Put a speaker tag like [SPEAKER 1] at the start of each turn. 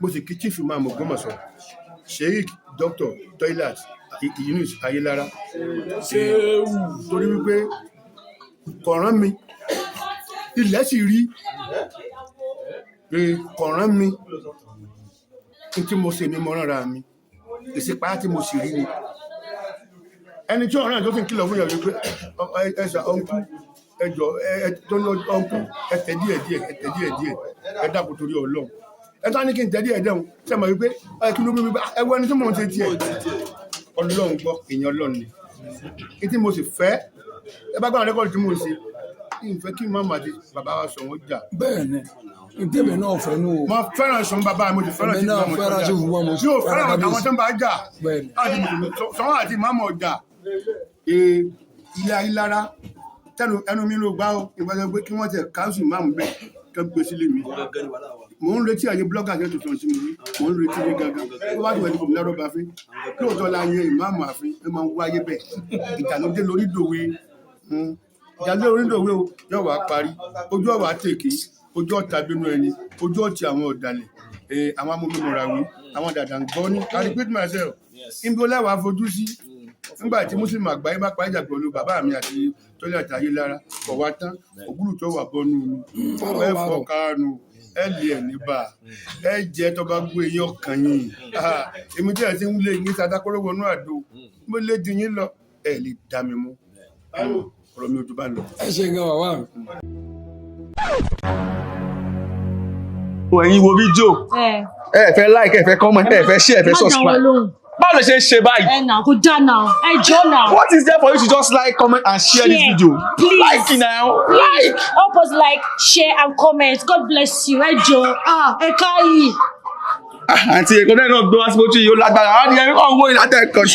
[SPEAKER 1] mo sì kí chief imam Ògbómọ̀ṣọ́ Sheikh Dr. Toilat Yunus Ayélára torí wípé kọ̀ọ̀rán mi ilẹ̀ sì rí pé kọ̀ọ̀rán mi tí mo ṣe mi mọ́ rárá mi ìsìpáyà tí mo sì rí ni ẹni tí ọ̀ràn tó ti ń kìlọ̀ fún yàrá wípé ẹ̀sà ọ̀nkú ẹjọ́ tó ní ọ̀nkú ẹ̀tẹ̀ díẹ̀ ẹ dákun torí Ọlọ́run ẹ tó ní kí n tẹ̀ díẹ̀ dẹ́hùn tí a mọ̀ wípé kí ló bí ẹwọ́ ẹni tí mò ń ṣe tiẹ̀ Ọlọ́run gbọ́ èèyàn Ọlọ́run ni kí tí mo sì fẹ́ ẹ bá gbọ́n rẹ́kọ̀dì tí mo ṣe ìfẹ́ kí màmá àti bàbá wa sọ wọ́n jà.
[SPEAKER 2] bẹ́ẹ̀ni ìdílé náà fẹ́ nù.
[SPEAKER 1] mo fẹ́ràn sọ bàbá mi ti fẹ́ràn sí màmá ọjà yóò fẹ́ràn àwọn tó ń bá jà sọ́wọ́n àti màmá ọjà ilé Ayélára ẹnu mi ló gbá ó ìgbàgbọ́ pé kí wọ́n tẹ̀ káńsù máàmù bẹ́ẹ̀ tó gbé sílé mi mò ń retí àyè blọ́gà tó tuntun sí mi mò ń retí ní gangan tó bá dùn ẹni kò ní lọ́rọ̀ bá fi lóòótọ́ la yẹ ìmáàmù àfin ẹ máa ń wáyé bẹ́ẹ̀ ìdàlódé lórí dòwe ìdàlódé lórí dòwe yóò wá parí ojú ọ̀wà tèké ojú ọ̀tá bínú ẹni ojú ọ̀tí àwọn ọ̀dàlẹ̀ àwọn amúgbòmọ̀ràwé àwọn dàdà ń gbọ́ ní I repeat myself ibi olẹ́wà fojú sí nígbà tí Muslim àgbáyé bá parí ìjà pẹ̀lú bàbá mi àti Toilat Ayélára kọ̀ wá tán ògbúrù tó wà bọ́nú mi ẹ fọ kánú ẹ lé ẹ níbà ẹ jẹ tó bá gbé eyín ọkàn yín èmi tí ẹ ti ń lé yín sadakọ́rọ́ wọnú àdó mo lé ju yín lọ ẹ lè dá mi mú ọ̀rọ̀ mi ò tó bá lọ.
[SPEAKER 2] ẹ ṣe gan wàwá mi.
[SPEAKER 3] ẹ̀yin wo fídíò ẹ fẹ́ like ẹ fẹ́ comment ẹ fẹ́ share ẹ fẹ́ subscribe báwo lè ṣe ń ṣe báyìí.
[SPEAKER 4] ẹ nà kó já nà ẹ jọ nà.
[SPEAKER 3] What is there for you to just like comment and share this video.
[SPEAKER 4] Please.
[SPEAKER 3] Like now like.
[SPEAKER 4] Help us like share and comment. God bless you ẹ jọ ẹ káyì.
[SPEAKER 3] àǹtí èkó náà gbé wá sí bó tí yóò lágbára àwọn ènìyàn kàn ń wó ìlàtẹ̀ kan.